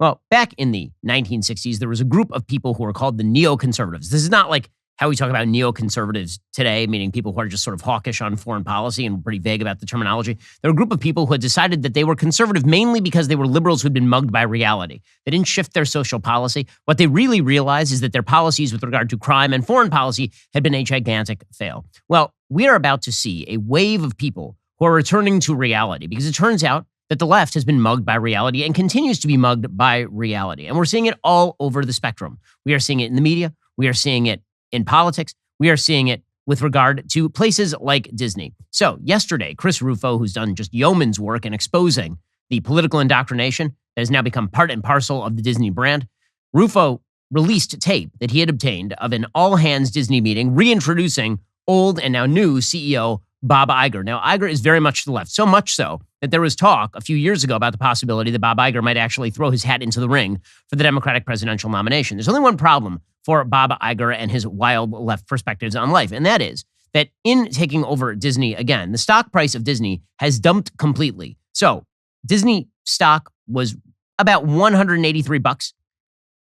Well, back in the 1960s, there was a group of people who were called the neoconservatives. This is not like how we talk about neoconservatives today, meaning people who are just sort of hawkish on foreign policy and pretty vague about the terminology. There were a group of people who had decided that they were conservative mainly because they were liberals who'd been mugged by reality. They didn't shift their social policy. What they really realized is that their policies with regard to crime and foreign policy had been a gigantic fail. Well, we are about to see a wave of people who are returning to reality because it turns out that the left has been mugged by reality and continues to be mugged by reality. And we're seeing it all over the spectrum. We are seeing it in the media. We are seeing it in politics. We are seeing it with regard to places like Disney. So yesterday, Chris Rufo, who's done just yeoman's work in exposing the political indoctrination that has now become part and parcel of the Disney brand, Rufo released tape that he had obtained of an all-hands Disney meeting reintroducing old and now new CEO Bob Iger. Now, Iger is very much to the left, so much so that there was talk a few years ago about the possibility that Bob Iger might actually throw his hat into the ring for the Democratic presidential nomination. There's only one problem for Bob Iger and his wild left perspectives on life, and that is that in taking over Disney again, the stock price of Disney has dumped completely. So Disney stock was about $183,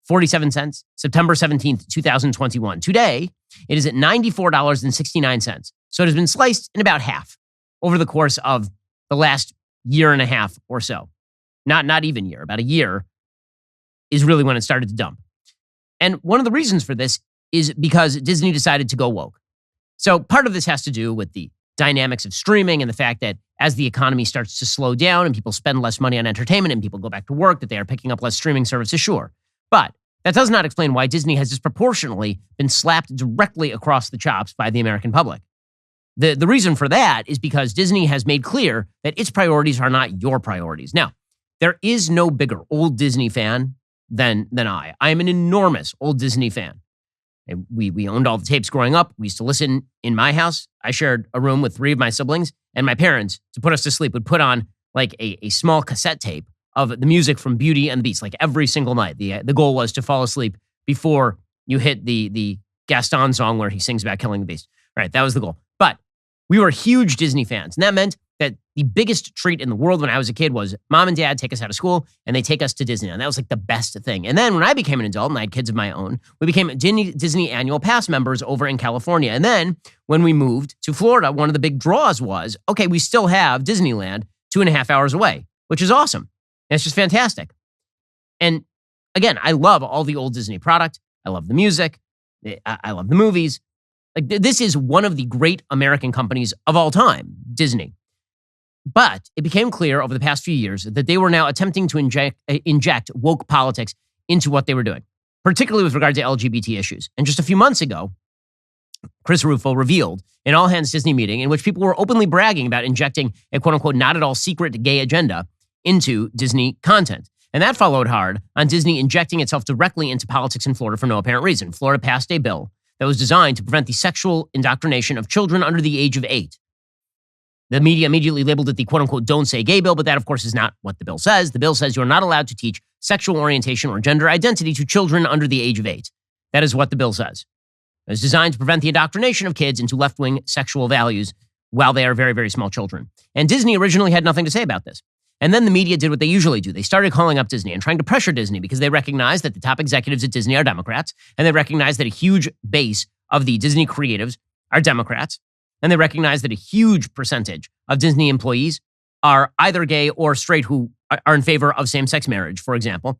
47 cents, September 17th, 2021. Today, it is at $94.69. So it has been sliced in about half over the course of the last year and a half or so. Not even year, about a year is really when it started to dump. And one of the reasons for this is because Disney decided to go woke. So part of this has to do with the dynamics of streaming and the fact that as the economy starts to slow down and people spend less money on entertainment and people go back to work, that they are picking up less streaming services, sure. But that does not explain why Disney has disproportionately been slapped directly across the chops by the American public. The reason for that is because Disney has made clear that its priorities are not your priorities. Now, there is no bigger old Disney fan than I. I am an enormous old Disney fan. And we owned all the tapes growing up. We used to listen in my house. I shared a room with 3 of my siblings, and my parents, to put us to sleep, would put on like a small cassette tape of the music from Beauty and the Beast, like every single night. The goal was to fall asleep before you hit the Gaston song where he sings about killing the beast. Right, that was the goal. But we were huge Disney fans, and that meant that the biggest treat in the world when I was a kid was mom and dad take us out of school and they take us to Disney. And that was like the best thing. And then when I became an adult and I had kids of my own, we became Disney annual pass members over in California. And then when we moved to Florida, one of the big draws was, okay, we still have Disneyland 2.5 hours away, which is awesome. And it's just fantastic. And again, I love all the old Disney product. I love the music. I love the movies. Like this is one of the great American companies of all time, Disney. But it became clear over the past few years that they were now attempting to inject woke politics into what they were doing, particularly with regard to LGBT issues. And just a few months ago, Chris Rufo revealed an all-hands Disney meeting in which people were openly bragging about injecting a quote-unquote not at all secret gay agenda into Disney content. And that followed hard on Disney injecting itself directly into politics in Florida for no apparent reason. Florida passed a bill that was designed to prevent the sexual indoctrination of children under the age of 8. The media immediately labeled it the quote-unquote don't say gay bill, but that, of course, is not what the bill says. The bill says you're not allowed to teach sexual orientation or gender identity to children under the age of 8. That is what the bill says. It was designed to prevent the indoctrination of kids into left-wing sexual values while they are very, very small children. And Disney originally had nothing to say about this. And then the media did what they usually do. They started calling up Disney and trying to pressure Disney because they recognize that the top executives at Disney are Democrats, and they recognize that a huge base of the Disney creatives are Democrats, and they recognize that a huge percentage of Disney employees are either gay or straight who are in favor of same-sex marriage, for example,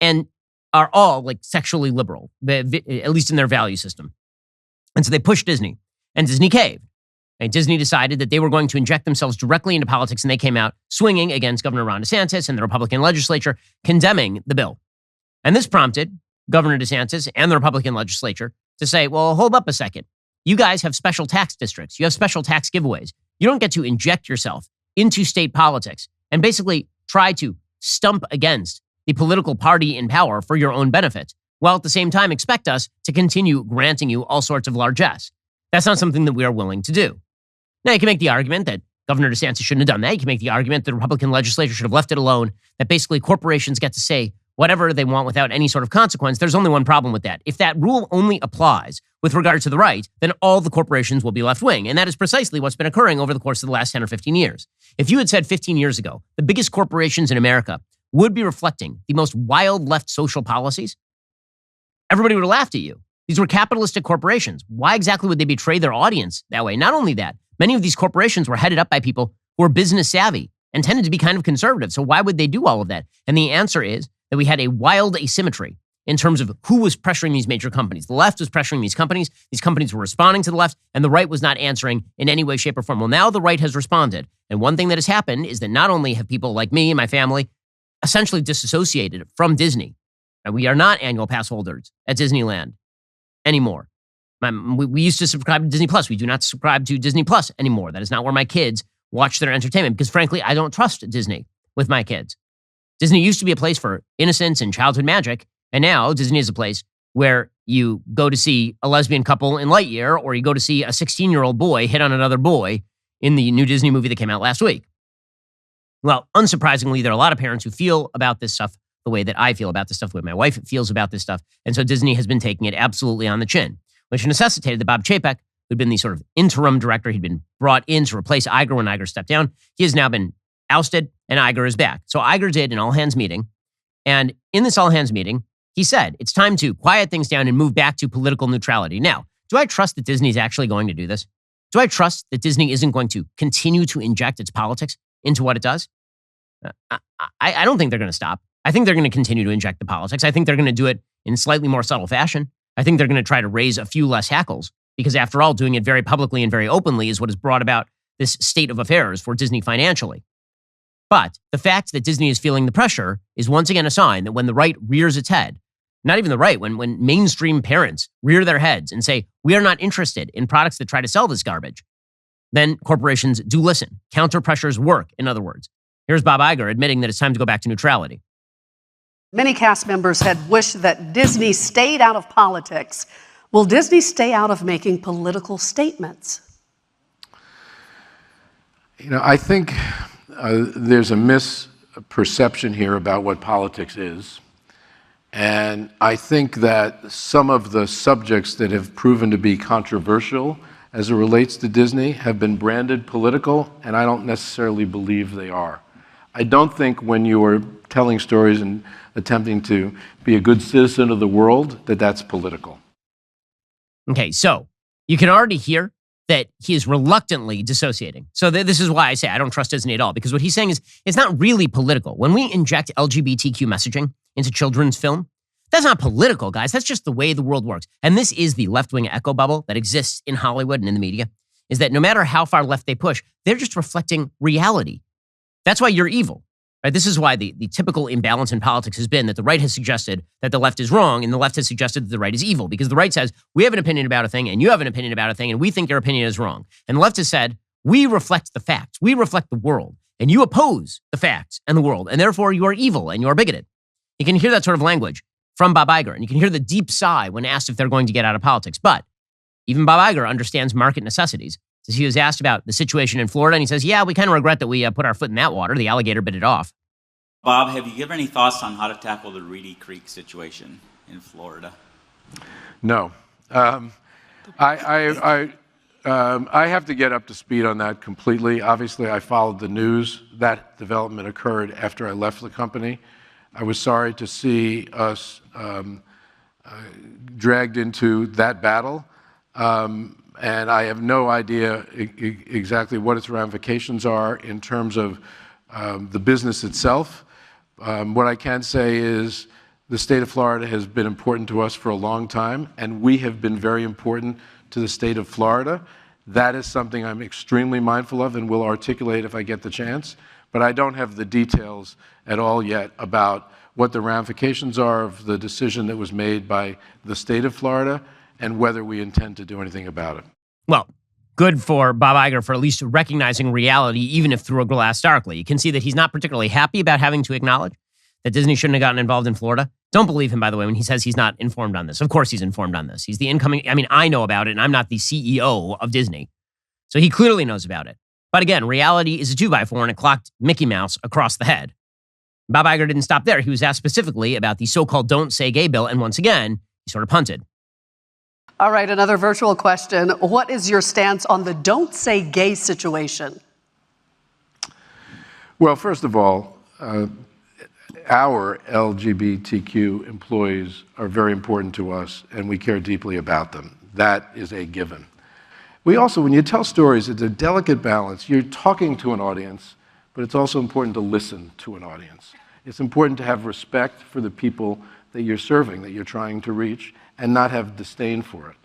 and are all like sexually liberal, at least in their value system. And so they pushed Disney, and Disney caved. And Disney decided that they were going to inject themselves directly into politics, and they came out swinging against Governor Ron DeSantis and the Republican legislature, condemning the bill. And this prompted Governor DeSantis and the Republican legislature to say, well, hold up a second. You guys have special tax districts. You have special tax giveaways. You don't get to inject yourself into state politics and basically try to stump against the political party in power for your own benefit, while at the same time expect us to continue granting you all sorts of largesse. That's not something that we are willing to do. Now, you can make the argument that Governor DeSantis shouldn't have done that. You can make the argument that the Republican legislature should have left it alone, that basically corporations get to say whatever they want without any sort of consequence. There's only one problem with that. If that rule only applies with regard to the right, then all the corporations will be left-wing. And that is precisely what's been occurring over the course of the last 10 or 15 years. If you had said 15 years ago, the biggest corporations in America would be reflecting the most wild left social policies, everybody would have laughed at you. These were capitalistic corporations. Why exactly would they betray their audience that way? Not only that, many of these corporations were headed up by people who were business savvy and tended to be kind of conservative. So why would they do all of that? And the answer is that we had a wild asymmetry in terms of who was pressuring these major companies. The left was pressuring these companies were responding to the left, and the right was not answering in any way, shape, or form. Well, now the right has responded. And one thing that has happened is that not only have people like me and my family essentially disassociated from Disney, and we are not annual pass holders at Disneyland anymore. We used to subscribe to Disney Plus. We do not subscribe to Disney Plus anymore. That is not where my kids watch their entertainment because, frankly, I don't trust Disney with my kids. Disney used to be a place for innocence and childhood magic, and now Disney is a place where you go to see a lesbian couple in Lightyear, or you go to see a 16-year-old boy hit on another boy in the new Disney movie that came out last week. Well, unsurprisingly, there are a lot of parents who feel about this stuff the way that I feel about this stuff, the way my wife feels about this stuff. And so Disney has been taking it absolutely on the chin, which necessitated that Bob Chapek, who'd been the sort of interim director, he'd been brought in to replace Iger when Iger stepped down. He has now been ousted, and Iger is back. So Iger did an all-hands meeting. And in this all-hands meeting, he said, it's time to quiet things down and move back to political neutrality. Now, do I trust that Disney is actually going to do this? Do I trust that Disney isn't going to continue to inject its politics into what it does? I don't think they're going to stop. I think they're going to continue to inject the politics. I think they're going to do it in slightly more subtle fashion. I think they're going to try to raise a few less hackles because, after all, doing it very publicly and very openly is what has brought about this state of affairs for Disney financially. But the fact that Disney is feeling the pressure is once again a sign that when the right rears its head, not even the right, when mainstream parents rear their heads and say, we are not interested in products that try to sell this garbage, then corporations do listen. Counter pressures work, in other words. Here's Bob Iger admitting that it's time to go back to neutrality. Many cast members had wished that Disney stayed out of politics. Will Disney stay out of making political statements? You know, I think there's a misperception here about what politics is. And I think that some of the subjects that have proven to be controversial as it relates to Disney have been branded political, and I don't necessarily believe they are. I don't think when you are telling stories and attempting to be a good citizen of the world that that's political. Okay, so you can already hear that he is reluctantly dissociating. So this is why I say I don't trust Disney at all, because what he's saying is it's not really political. When we inject LGBTQ messaging into children's film, that's not political, guys. That's just the way the world works. And this is the left-wing echo bubble that exists in Hollywood and in the media, is that no matter how far left they push, they're just reflecting reality. That's why you're evil. Right? This is why the typical imbalance in politics has been that the right has suggested that the left is wrong and the left has suggested that the right is evil, because the right says, we have an opinion about a thing and you have an opinion about a thing and we think your opinion is wrong. And the left has said, we reflect the facts. We reflect the world and you oppose the facts and the world, and therefore you are evil and you are bigoted. You can hear that sort of language from Bob Iger, and you can hear the deep sigh when asked if they're going to get out of politics. But even Bob Iger understands market necessities. So he was asked about the situation in Florida, and he says, yeah, we kind of regret that we put our foot in that water. The alligator bit it off. Bob, have you given any thoughts on how to tackle the Reedy Creek situation in Florida? No. I have to get up to speed on that completely. Obviously, I followed the news. That development occurred after I left the company. I was sorry to see us dragged into that battle. And I have no idea exactly what its ramifications are in terms of the business itself. What I can say is the state of Florida has been important to us for a long time, and we have been very important to the state of Florida. That is something I'm extremely mindful of and will articulate if I get the chance. But I don't have the details at all yet about what the ramifications are of the decision that was made by the state of Florida and whether we intend to do anything about it. Well, good for Bob Iger for at least recognizing reality, even if through a glass darkly. You can see that he's not particularly happy about having to acknowledge that Disney shouldn't have gotten involved in Florida. Don't believe him, by the way, when he says he's not informed on this. Of course he's informed on this. He's the incoming, I know about it, and I'm not the CEO of Disney. So he clearly knows about it. But again, reality is a 2x4, and it clocked Mickey Mouse across the head. Bob Iger didn't stop there. He was asked specifically about the so-called Don't Say Gay bill, and once again, he sort of punted. All right, another virtual question. What is your stance on the Don't Say Gay situation? Well, first of all, our LGBTQ employees are very important to us, and we care deeply about them. That is a given. We also, when you tell stories, it's a delicate balance. You're talking to an audience, but it's also important to listen to an audience. It's important to have respect for the people that you're serving, that you're trying to reach, and not have disdain for it.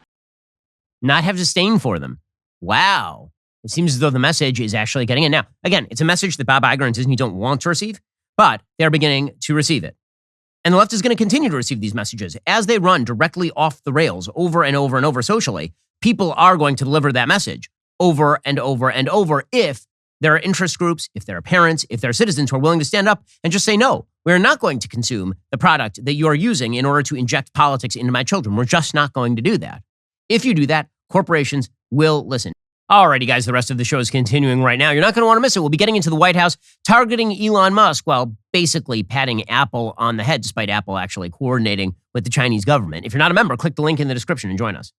Not have disdain for them. Wow. It seems as though the message is actually getting in. Now, again, it's a message that Bob Iger and Disney don't want to receive, but they're beginning to receive it. And the left is going to continue to receive these messages. As they run directly off the rails over and over and over socially, people are going to deliver that message over and over and over if there are interest groups, if there are parents, if there are citizens who are willing to stand up and just say, no, we're not going to consume the product that you're using in order to inject politics into my children. We're just not going to do that. If you do that, corporations will listen. Alrighty, guys, the rest of the show is continuing right now. You're not going to want to miss it. We'll be getting into the White House targeting Elon Musk while basically patting Apple on the head, despite Apple actually coordinating with the Chinese government. If you're not a member, click the link in the description and join us.